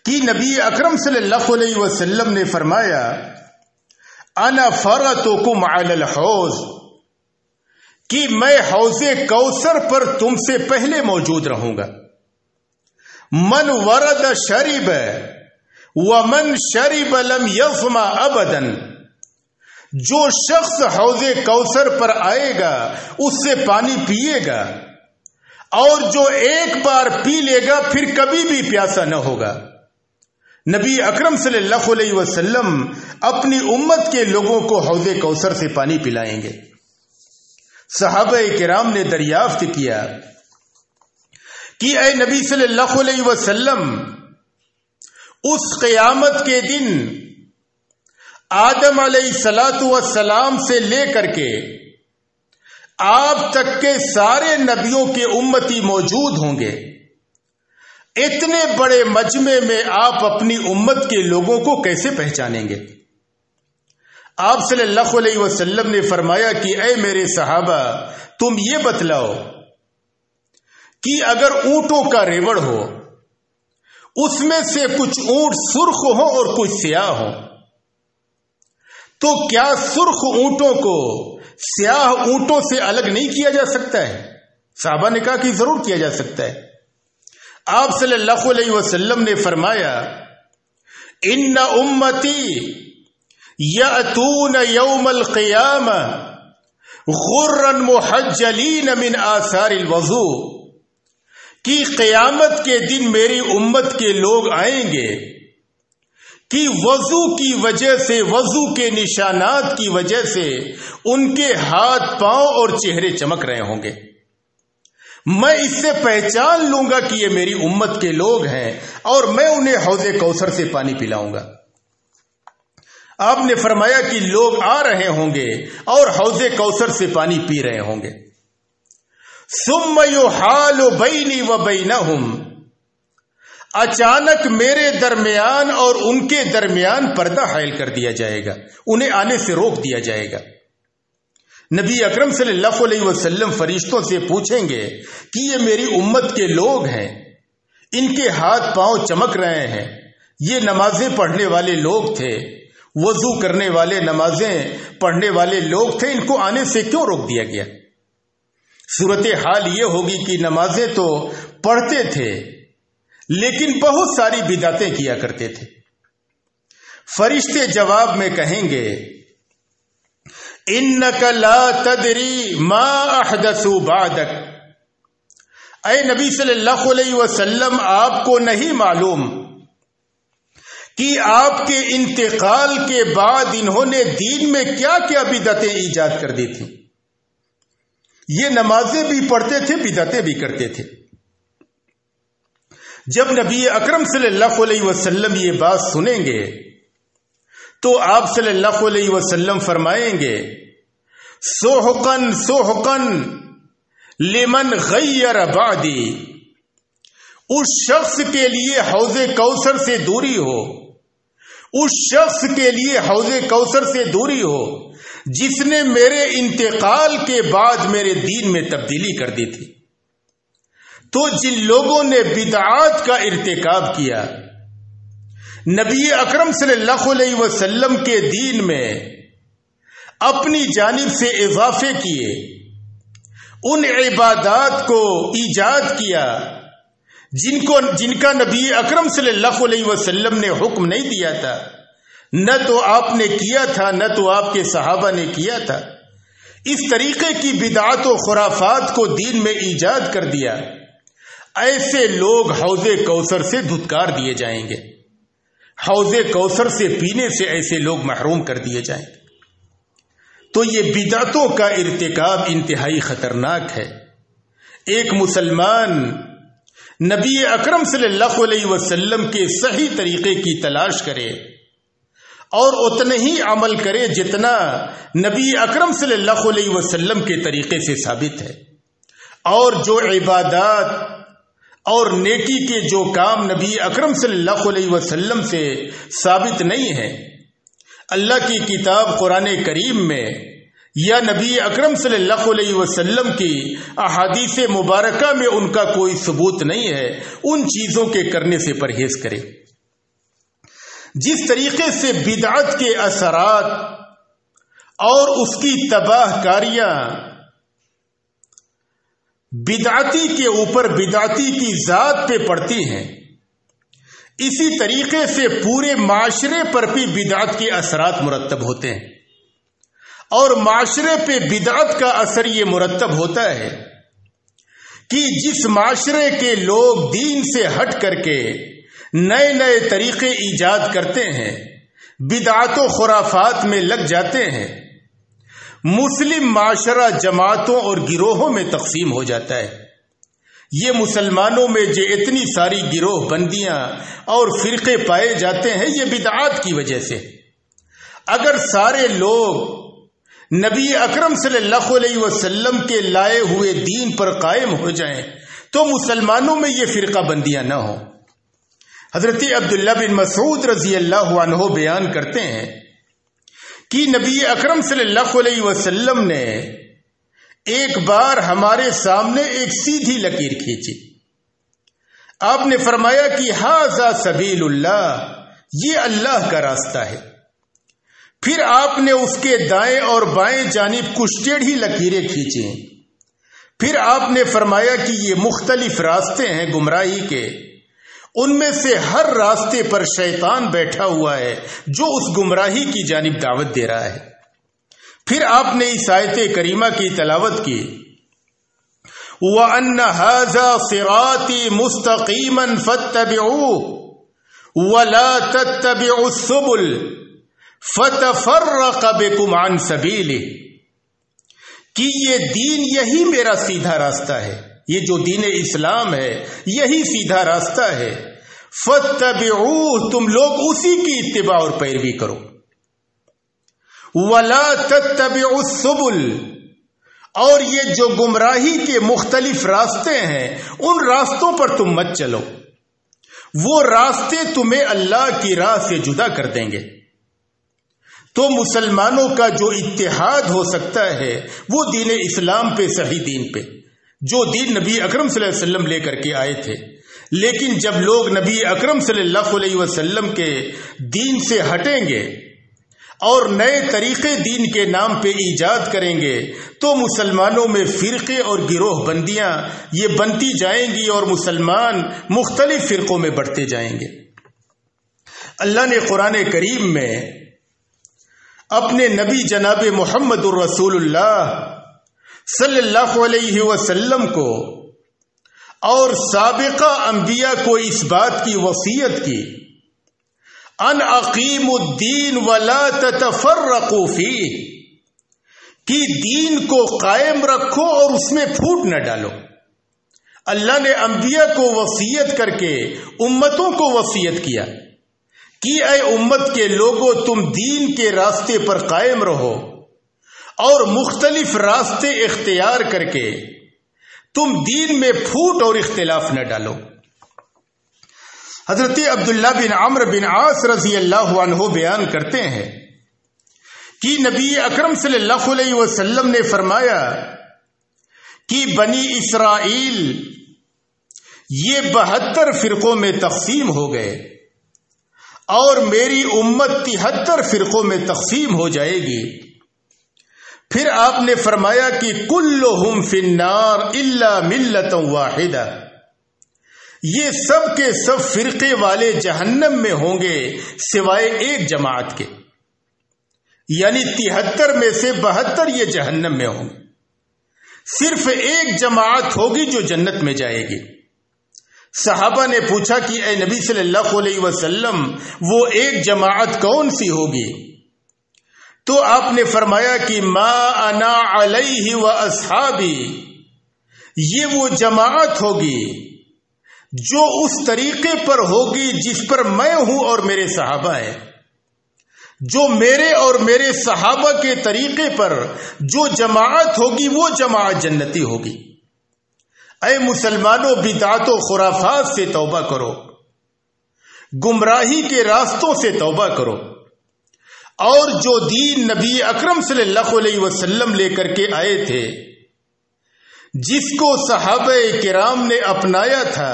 کہ نبی اکرم صلی اللہ علیہ وسلم نے فرمایا انا فرطکم علی الحوض، کہ میں حوض کوثر پر تم سے پہلے موجود رہوں گا. من ورد شرب ومن شرب لم یظمأ ابدا، جو شخص حوض کوثر پر آئے گا اس سے پانی پیے گا اور جو ایک بار پی لے گا پھر کبھی بھی پیاسا نہ ہوگا. نبی اکرم صلی اللہ علیہ وسلم اپنی امت کے لوگوں کو حوض کوثر سے پانی پلائیں گے. صحابہ کرام نے دریافت کیا کہ اے نبی صلی اللہ علیہ وسلم، اس قیامت کے دن آدم علیہ الصلاۃ والسلام سے لے کر کے آپ تک کے سارے نبیوں کے امتی موجود ہوں گے، اتنے بڑے مجمع میں آپ اپنی امت کے لوگوں کو کیسے پہچانیں گے؟ آپ صلی اللہ علیہ وسلم نے فرمایا کہ اے میرے صحابہ، تم یہ بتلاؤ کہ اگر اونٹوں کا ریوڑ ہو، اس میں سے کچھ اونٹ سرخ ہوں اور کچھ سیاہ ہوں، تو کیا سرخ اونٹوں کو سیاہ اونٹوں سے الگ نہیں کیا جا سکتا ہے؟ صحابہ نے کہا کہ ضرور کیا جا سکتا ہے. آپ صلی اللہ علیہ وسلم نے فرمایا ان امتی یأتون یوم القیامہ غرا محجلین من آثار الوضوء، کہ قیامت کے دن میری امت کے لوگ آئیں گے کہ وضو کی وجہ سے، وضو کے نشانات کی وجہ سے ان کے ہاتھ پاؤں اور چہرے چمک رہے ہوں گے. میں اس سے پہچان لوں گا کہ یہ میری امت کے لوگ ہیں اور میں انہیں حوض کوثر سے پانی پلاؤں گا. آپ نے فرمایا کہ لوگ آ رہے ہوں گے اور حوض کوثر سے پانی پی رہے ہوں گے. ثم یحال بینی و بینہم، اچانک میرے درمیان اور ان کے درمیان پردہ حائل کر دیا جائے گا، انہیں آنے سے روک دیا جائے گا. نبی اکرم صلی اللہ علیہ وسلم فرشتوں سے پوچھیں گے کہ یہ میری امت کے لوگ ہیں، ان کے ہاتھ پاؤں چمک رہے ہیں، یہ نمازیں پڑھنے والے لوگ تھے، وضو کرنے والے، نمازیں پڑھنے والے لوگ تھے، ان کو آنے سے کیوں روک دیا گیا؟ صورتحال یہ ہوگی کہ نمازیں تو پڑھتے تھے لیکن بہت ساری بدعتیں کیا کرتے تھے. فرشتے جواب میں کہیں گے انک لا تدری ما احدثوا بعدک، اے نبی صلی اللہ علیہ وسلم، آپ کو نہیں معلوم کہ آپ کے انتقال کے بعد انہوں نے دین میں کیا کیا بدعتیں ایجاد کر دی تھی. یہ نمازیں بھی پڑھتے تھے، بدعتیں بھی کرتے تھے. جب نبی اکرم صلی اللہ علیہ وسلم یہ بات سنیں گے تو آپ صلی اللہ علیہ وسلم فرمائیں گے سحقن سحقن لمن غیر بعدی، اس شخص کے لیے حوض کوثر سے دوری ہو، اس شخص کے لیے حوض کوثر سے دوری ہو جس نے میرے انتقال کے بعد میرے دین میں تبدیلی کر دی تھی۔ تو جن لوگوں نے بدعات کا ارتکاب کیا، نبی اکرم صلی اللہ علیہ وسلم کے دین میں اپنی جانب سے اضافے کیے، ان عبادات کو ایجاد کیا جن کا نبی اکرم صلی اللہ علیہ وسلم نے حکم نہیں دیا تھا، نہ تو آپ نے کیا تھا نہ تو آپ کے صحابہ نے کیا تھا، اس طریقے کی بدعات و خرافات کو دین میں ایجاد کر دیا، ایسے لوگ حوض کوثر سے دھتکار دیے جائیں گے، حوض کوثر سے پینے سے ایسے لوگ محروم کر دیے جائیں گے۔ تو یہ بدعتوں کا ارتکاب انتہائی خطرناک ہے۔ ایک مسلمان نبی اکرم صلی اللہ علیہ وسلم کے صحیح طریقے کی تلاش کرے اور اتنے ہی عمل کرے جتنا نبی اکرم صلی اللہ علیہ وسلم کے طریقے سے ثابت ہے، اور جو عبادات اور نیکی کے جو کام نبی اکرم صلی اللہ علیہ وسلم سے ثابت نہیں ہے، اللہ کی کتاب قرآن کریم میں یا نبی اکرم صلی اللہ علیہ وسلم کی احادیث مبارکہ میں ان کا کوئی ثبوت نہیں ہے، ان چیزوں کے کرنے سے پرہیز کرے۔ جس طریقے سے بدعت کے اثرات اور اس کی تباہ کاریاں بدعتی کے اوپر بدعتی کی ذات پہ پڑتی ہیں، اسی طریقے سے پورے معاشرے پر بھی بدعت کے اثرات مرتب ہوتے ہیں، اور معاشرے پہ بدعت کا اثر یہ مرتب ہوتا ہے کہ جس معاشرے کے لوگ دین سے ہٹ کر کے نئے نئے طریقے ایجاد کرتے ہیں، بدعات و خرافات میں لگ جاتے ہیں، مسلم معاشرہ جماعتوں اور گروہوں میں تقسیم ہو جاتا ہے۔ یہ مسلمانوں میں جو اتنی ساری گروہ بندیاں اور فرقے پائے جاتے ہیں، یہ بدعات کی وجہ سے۔ اگر سارے لوگ نبی اکرم صلی اللہ علیہ وسلم کے لائے ہوئے دین پر قائم ہو جائیں تو مسلمانوں میں یہ فرقہ بندیاں نہ ہوں۔ حضرت عبداللہ بن مسعود رضی اللہ عنہ بیان کرتے ہیں کہ نبی اکرم صلی اللہ علیہ وسلم نے ایک بار ہمارے سامنے ایک سیدھی لکیر کھینچی، آپ نے فرمایا کہ ھذا سبیل اللہ، یہ اللہ کا راستہ ہے۔ پھر آپ نے اس کے دائیں اور بائیں جانب کچھ ٹیڑھی لکیریں کھینچیں، پھر آپ نے فرمایا کہ یہ مختلف راستے ہیں گمراہی کے، ان میں سے ہر راستے پر شیطان بیٹھا ہوا ہے جو اس گمراہی کی جانب دعوت دے رہا ہے۔ پھر آپ نے اس آیت کریمہ کی تلاوت کی، وَأَنَّ هَذَا صِرَاطِي مُسْتَقِيمًا فَاتَّبِعُوهُ وَلَا تَتَّبِعُوا السُّبُلَ فَتَفَرَّقَ بِكُمْ عَنْ سَبِيلِهِ، کہ یہ دین یہی میرا سیدھا راستہ ہے، یہ جو دین اسلام ہے یہی سیدھا راستہ ہے، فَاتَّبِعُوهُ، تم لوگ اسی کی اتباع اور پیروی کرو، وَلَا تَتَّبِعُوا السُّبُلَ، اور یہ جو گمراہی کے مختلف راستے ہیں ان راستوں پر تم مت چلو، وہ راستے تمہیں اللہ کی راہ سے جدا کر دیں گے۔ تو مسلمانوں کا جو اتحاد ہو سکتا ہے وہ دین اسلام پہ، صحیح دین پہ، جو دین نبی اکرم صلی اللہ علیہ وسلم لے کر کے آئے تھے۔ لیکن جب لوگ نبی اکرم صلی اللہ علیہ وسلم کے دین سے ہٹیں گے اور نئے طریقے دین کے نام پہ ایجاد کریں گے تو مسلمانوں میں فرقے اور گروہ بندیاں یہ بنتی جائیں گی اور مسلمان مختلف فرقوں میں بڑھتے جائیں گے۔ اللہ نے قرآن کریم میں اپنے نبی جناب محمد الرسول اللہ صلی اللہ علیہ وسلم کو اور سابقہ انبیاء کو اس بات کی وصیت کی، ان اقیموا الدین ولا تتفرقوا فیہ، کہ دین کو قائم رکھو اور اس میں پھوٹ نہ ڈالو، اللہ نے انبیاء کو وصیت کر کے امتوں کو وصیت کیا کہ اے امت کے لوگوں، تم دین کے راستے پر قائم رہو اور مختلف راستے اختیار کر کے تم دین میں پھوٹ اور اختلاف نہ ڈالو۔ حضرت عبداللہ بن عمرو بن عاص رضی اللہ عنہ بیان کرتے ہیں کہ نبی اکرم صلی اللہ علیہ وسلم نے فرمایا کہ بنی اسرائیل یہ 72 فرقوں میں تقسیم ہو گئے اور میری امت 73 فرقوں میں تقسیم ہو جائے گی۔ پھر آپ نے فرمایا کہ کلہم فی النار الا ملۃ واحدہ، یہ سب کے سب فرقے والے جہنم میں ہوں گے سوائے ایک جماعت کے، یعنی 73 میں سے 72 یہ جہنم میں ہوں گے، صرف ایک جماعت ہوگی جو جنت میں جائے گی۔ صحابہ نے پوچھا کہ اے نبی صلی اللہ علیہ وسلم، وہ ایک جماعت کون سی ہوگی؟ تو آپ نے فرمایا کہ ما انا علیہ و اصحابی، یہ وہ جماعت ہوگی جو اس طریقے پر ہوگی جس پر میں ہوں اور میرے صحابہ ہیں، جو میرے اور میرے صحابہ کے طریقے پر جو جماعت ہوگی وہ جماعت جنتی ہوگی۔ اے مسلمانوں، بدعت و خرافات سے توبہ کرو، گمراہی کے راستوں سے توبہ کرو، اور جو دین نبی اکرم صلی اللہ علیہ وسلم لے کر کے آئے تھے، جس کو صحابہ کرام نے اپنایا تھا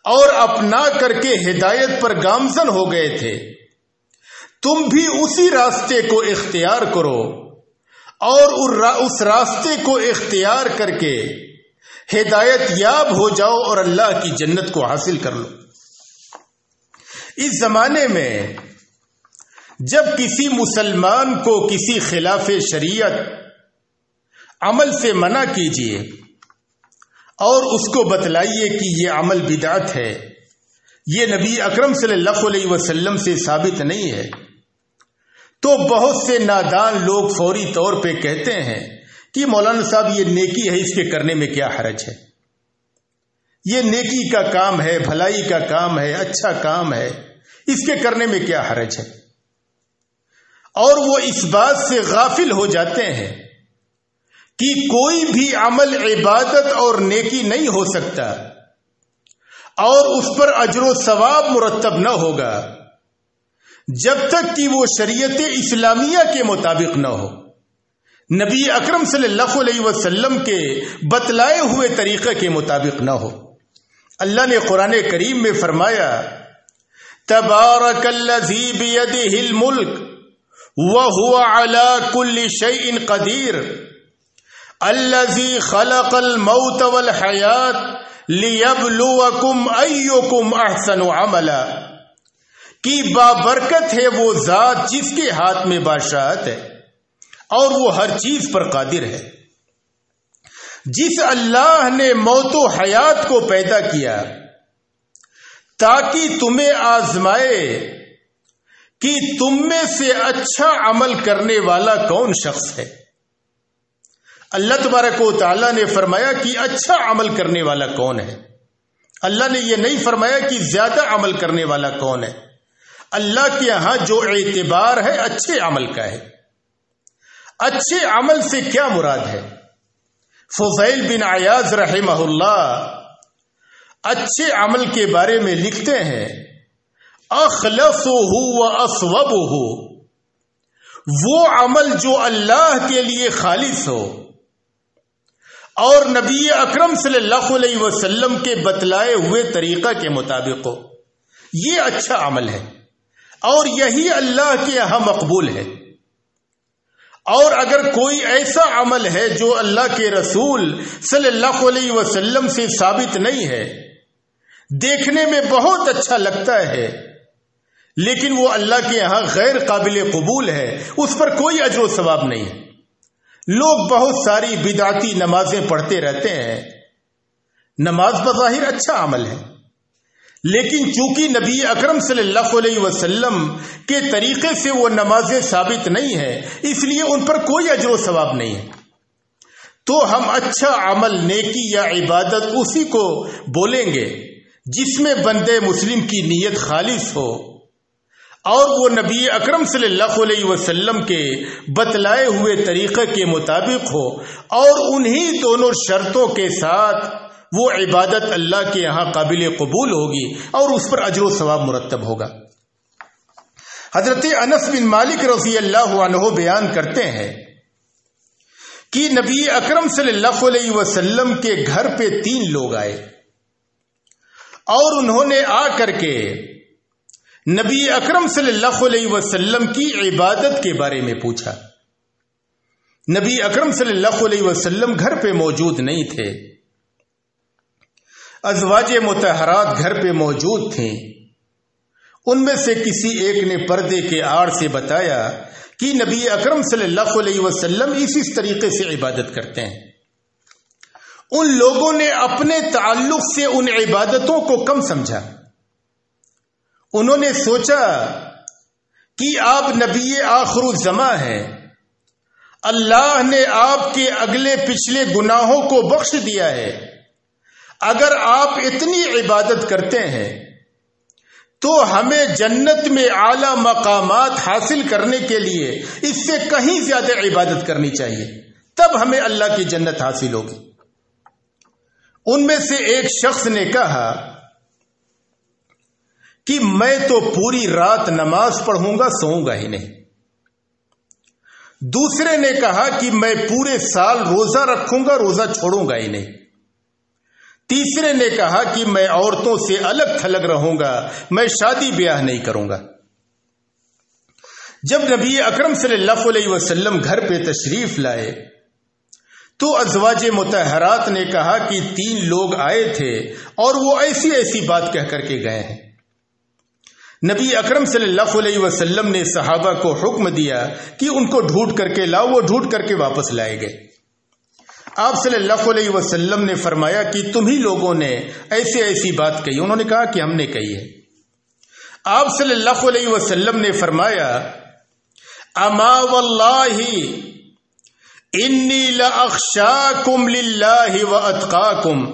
اور اپنا کر کے ہدایت پر گامزن ہو گئے تھے، تم بھی اسی راستے کو اختیار کرو اور اس راستے کو اختیار کر کے ہدایت یاب ہو جاؤ اور اللہ کی جنت کو حاصل کر لو۔ اس زمانے میں جب کسی مسلمان کو کسی خلاف شریعت عمل سے منع کیجیے اور اس کو بتلائیے کہ یہ عمل بدعت ہے، یہ نبی اکرم صلی اللہ علیہ وسلم سے ثابت نہیں ہے، تو بہت سے نادان لوگ فوری طور پہ کہتے ہیں کہ مولانا صاحب یہ نیکی ہے، اس کے کرنے میں کیا حرج ہے، یہ نیکی کا کام ہے، بھلائی کا کام ہے، اچھا کام ہے، اس کے کرنے میں کیا حرج ہے۔ اور وہ اس بات سے غافل ہو جاتے ہیں کہ کوئی بھی عمل عبادت اور نیکی نہیں ہو سکتا اور اس پر اجر و ثواب مرتب نہ ہوگا جب تک کہ وہ شریعت اسلامیہ کے مطابق نہ ہو، نبی اکرم صلی اللہ علیہ وسلم کے بتلائے ہوئے طریقے کے مطابق نہ ہو۔ اللہ نے قرآن کریم میں فرمایا، تبارک الذی بیدہ الملک وَهُوَ عَلَى كُلِّ شَيْءٍ قَدِيرٌ الَّذِي خَلَقَ الْمَوْتَ وَالْحَيَاةَ لِيَبْلُوَكُمْ أَيُّكُمْ أَحْسَنُ عَمَلًا، کہ بابرکت ہے وہ ذات جس کے ہاتھ میں بادشاہت ہے اور وہ ہر چیز پر قادر ہے۔ جس اللہ نے موت و حیات کو پیدا کیا تاکہ تمہیں آزمائے کہ تم میں سے اچھا عمل کرنے والا کون شخص ہے۔ اللہ تبارک و تعالیٰ نے فرمایا کہ اچھا عمل کرنے والا کون ہے، اللہ نے یہ نہیں فرمایا کہ زیادہ عمل کرنے والا کون ہے۔ اللہ کے ہاں جو اعتبار ہے اچھے عمل کا ہے۔ اچھے عمل سے کیا مراد ہے؟ فضیل بن عیاض رحمہ اللہ اچھے عمل کے بارے میں لکھتے ہیں، اخلصہ و اصوبہ، وہ عمل جو اللہ کے لیے خالص ہو اور نبی اکرم صلی اللہ علیہ وسلم کے بتلائے ہوئے طریقہ کے مطابق ہو، یہ اچھا عمل ہے اور یہی اللہ کے یہاں مقبول ہے۔ اور اگر کوئی ایسا عمل ہے جو اللہ کے رسول صلی اللہ علیہ وسلم سے ثابت نہیں ہے، دیکھنے میں بہت اچھا لگتا ہے لیکن وہ اللہ کے یہاں غیر قابل قبول ہے، اس پر کوئی اجر و ثواب نہیں ہے۔ لوگ بہت ساری بدعتی نمازیں پڑھتے رہتے ہیں، نماز بظاہر اچھا عمل ہے لیکن چونکہ نبی اکرم صلی اللہ علیہ وسلم کے طریقے سے وہ نمازیں ثابت نہیں ہیں، اس لیے ان پر کوئی اجر و ثواب نہیں ہے۔ تو ہم اچھا عمل، نیکی یا عبادت اسی کو بولیں گے جس میں بندے مسلم کی نیت خالص ہو اور وہ نبی اکرم صلی اللہ علیہ وسلم کے بتلائے ہوئے طریقے کے مطابق ہو، اور انہی دونوں شرطوں کے ساتھ وہ عبادت اللہ کے یہاں قابل قبول ہوگی اور اس پر اجر و ثواب مرتب ہوگا۔ حضرت انس بن مالک رضی اللہ عنہ بیان کرتے ہیں کہ نبی اکرم صلی اللہ علیہ وسلم کے گھر پہ 3 لوگ آئے اور انہوں نے آ کر کے نبی اکرم صلی اللہ علیہ وسلم کی عبادت کے بارے میں پوچھا۔ نبی اکرم صلی اللہ علیہ وسلم گھر پہ موجود نہیں تھے، ازواج مطہرات گھر پہ موجود تھیں۔ ان میں سے کسی ایک نے پردے کے آڑ سے بتایا کہ نبی اکرم صلی اللہ علیہ وسلم اس طریقے سے عبادت کرتے ہیں۔ ان لوگوں نے اپنے تعلق سے ان عبادتوں کو کم سمجھا۔ انہوں نے سوچا کہ آپ نبی آخر الزماں ہیں، اللہ نے آپ کے اگلے پچھلے گناہوں کو بخش دیا ہے، اگر آپ اتنی عبادت کرتے ہیں تو ہمیں جنت میں اعلی مقامات حاصل کرنے کے لیے اس سے کہیں زیادہ عبادت کرنی چاہیے، تب ہمیں اللہ کی جنت حاصل ہوگی۔ ان میں سے ایک شخص نے کہا کہ میں تو پوری رات نماز پڑھوں گا، سوؤں گا ہی نہیں۔ دوسرے نے کہا کہ میں پورے سال روزہ رکھوں گا، روزہ چھوڑوں گا ہی نہیں۔ تیسرے نے کہا کہ میں عورتوں سے الگ تھلگ رہوں گا، میں شادی بیاہ نہیں کروں گا۔ جب نبی اکرم صلی اللہ علیہ وسلم گھر پہ تشریف لائے تو ازواج مطہرات نے کہا کہ 3 لوگ آئے تھے اور وہ ایسی بات کہہ کر کے گئے ہیں۔ نبی اکرم صلی اللہ علیہ وسلم نے صحابہ کو حکم دیا کہ ان کو ڈھونڈ کر کے لاؤ، وہ ڈھونڈ کر کے واپس لائے گئے۔ آپ صلی اللہ علیہ وسلم نے فرمایا کہ تمہیں لوگوں نے ایسی بات کہی۔ انہوں نے کہا کہ ہم نے کہی ہے۔ آپ صلی اللہ علیہ وسلم نے فرمایا اما واللہ انی لاخشاکم للہ واتقاکم،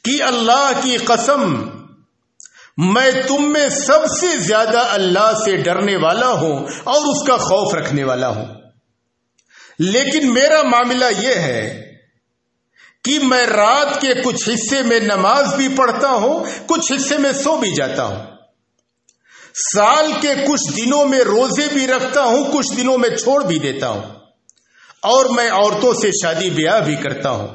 کہ اللہ کی قسم میں تم میں سب سے زیادہ اللہ سے ڈرنے والا ہوں اور اس کا خوف رکھنے والا ہوں، لیکن میرا معاملہ یہ ہے کہ میں رات کے کچھ حصے میں نماز بھی پڑھتا ہوں، کچھ حصے میں سو بھی جاتا ہوں، سال کے کچھ دنوں میں روزے بھی رکھتا ہوں، کچھ دنوں میں چھوڑ بھی دیتا ہوں، اور میں عورتوں سے شادی بیاہ بھی کرتا ہوں۔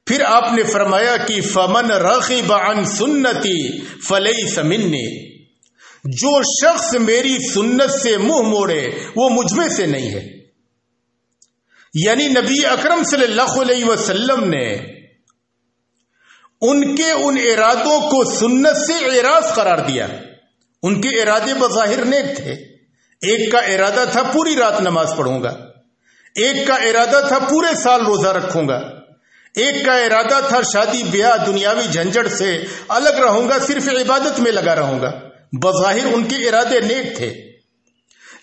پھر آپ نے فرمایا کہ فمن رغب عن سنتی فلیس منی، جو شخص میری سنت سے منہ موڑے وہ مجھ میں سے نہیں ہے۔ یعنی نبی اکرم صلی اللہ علیہ وسلم نے ان کے ان ارادوں کو سنت سے اعراض قرار دیا۔ ان کے ارادے بظاہر نیک تھے، ایک کا ارادہ تھا پوری رات نماز پڑھوں گا، ایک کا ارادہ تھا پورے سال روزہ رکھوں گا، ایک کا ارادہ تھا شادی بیاہ دنیاوی جھنجھٹ سے الگ رہوں گا، صرف عبادت میں لگا رہوں گا۔ بظاہر ان کے ارادے نیک تھے،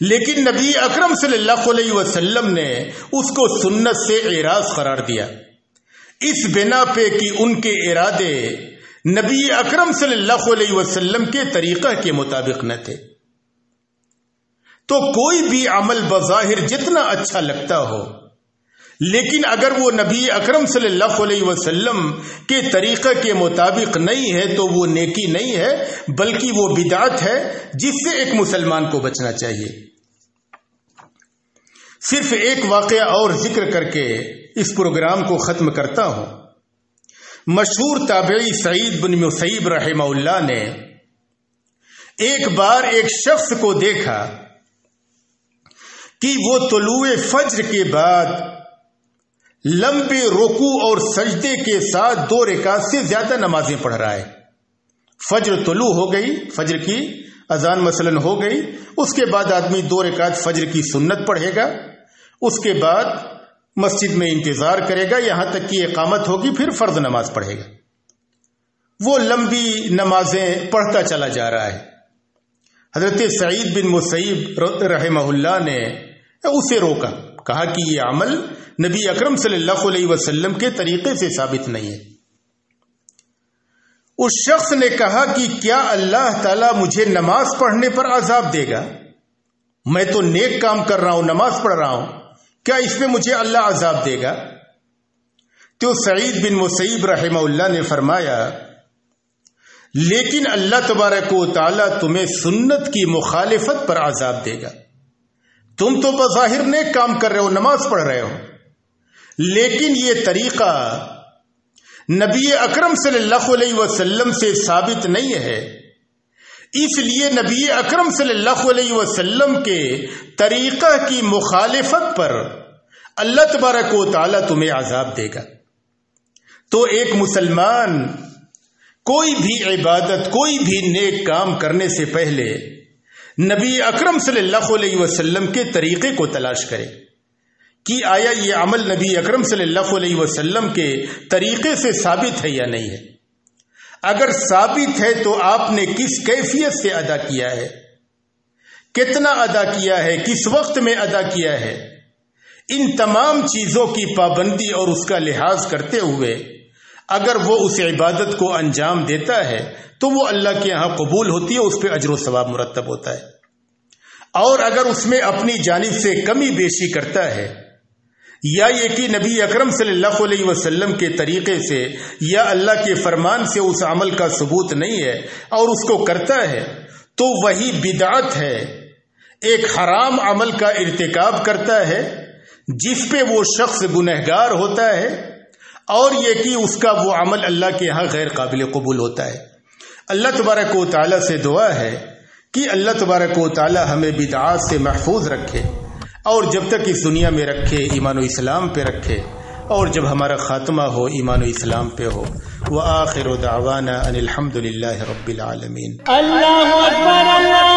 لیکن نبی اکرم صلی اللہ علیہ وسلم نے اس کو سنت سے اعراض قرار دیا، اس بنا پہ کہ ان کے ارادے نبی اکرم صلی اللہ علیہ وسلم کے طریقہ کے مطابق نہ تھے۔ تو کوئی بھی عمل بظاہر جتنا اچھا لگتا ہو، لیکن اگر وہ نبی اکرم صلی اللہ علیہ وسلم کے طریقہ کے مطابق نہیں ہے تو وہ نیکی نہیں ہے، بلکہ وہ بدعت ہے جس سے ایک مسلمان کو بچنا چاہیے۔ صرف ایک واقعہ اور ذکر کر کے اس پروگرام کو ختم کرتا ہوں۔ مشہور تابعی سعید بن مسیب رحمہ اللہ نے ایک بار ایک شخص کو دیکھا کہ وہ طلوع فجر کے بعد لمبے رکوع اور سجدے کے ساتھ 2 رکعت سے زیادہ نمازیں پڑھ رہا ہے۔ فجر طلوع ہو گئی، فجر کی اذان مثلاً ہو گئی، اس کے بعد آدمی 2 رکعت فجر کی سنت پڑھے گا، اس کے بعد مسجد میں انتظار کرے گا یہاں تک کہ اقامت ہوگی، پھر فرض نماز پڑھے گا۔ وہ لمبی نمازیں پڑھتا چلا جا رہا ہے۔ حضرت سعید بن مسیب رحمہ اللہ نے اسے روکا، کہا کہ یہ عمل نبی اکرم صلی اللہ علیہ وسلم کے طریقے سے ثابت نہیں ہے۔ اس شخص نے کہا کہ کیا اللہ تعالیٰ مجھے نماز پڑھنے پر عذاب دے گا؟ میں تو نیک کام کر رہا ہوں، نماز پڑھ رہا ہوں، کیا اس میں مجھے اللہ عذاب دے گا؟ تو سعید بن مسیب رحمہ اللہ نے فرمایا لیکن اللہ تبارک و تعالیٰ تمہیں سنت کی مخالفت پر عذاب دے گا۔ تم تو بظاہر نیک کام کر رہے ہو، نماز پڑھ رہے ہو، لیکن یہ طریقہ نبی اکرم صلی اللہ علیہ وسلم سے ثابت نہیں ہے، اس لیے نبی اکرم صلی اللہ علیہ وسلم کے طریقہ کی مخالفت پر اللہ تبارک و تعالیٰ تمہیں عذاب دے گا۔ تو ایک مسلمان کوئی بھی عبادت، کوئی بھی نیک کام کرنے سے پہلے نبی اکرم صلی اللہ علیہ وسلم کے طریقے کو تلاش کرے کہ آیا یہ عمل نبی اکرم صلی اللہ علیہ وسلم کے طریقے سے ثابت ہے یا نہیں ہے۔ اگر ثابت ہے تو آپ نے کس کیفیت سے ادا کیا ہے، کتنا ادا کیا ہے، کس وقت میں ادا کیا ہے، ان تمام چیزوں کی پابندی اور اس کا لحاظ کرتے ہوئے اگر وہ اس عبادت کو انجام دیتا ہے تو وہ اللہ کے ہاں قبول ہوتی ہے، اس پہ اجر و ثواب مرتب ہوتا ہے۔ اور اگر اس میں اپنی جانب سے کمی بیشی کرتا ہے یا یہ کہ نبی اکرم صلی اللہ علیہ وسلم کے طریقے سے یا اللہ کے فرمان سے اس عمل کا ثبوت نہیں ہے اور اس کو کرتا ہے تو وہی بدعت ہے، ایک حرام عمل کا ارتکاب کرتا ہے جس پہ وہ شخص گنہگار ہوتا ہے، اور یہ کہ اس کا وہ عمل اللہ کے ہاں غیر قابل قبول ہوتا ہے۔ اللہ تبارک و تعالیٰ سے دعا ہے کہ اللہ تبارک و تعالیٰ ہمیں بدعات سے محفوظ رکھے، اور جب تک اس دنیا میں رکھے ایمان و اسلام پہ رکھے، اور جب ہمارا خاتمہ ہو ایمان و اسلام پہ ہو۔ وآخر دعوانا ان الحمد للہ رب العالمین۔ اللہ اکبر اللہ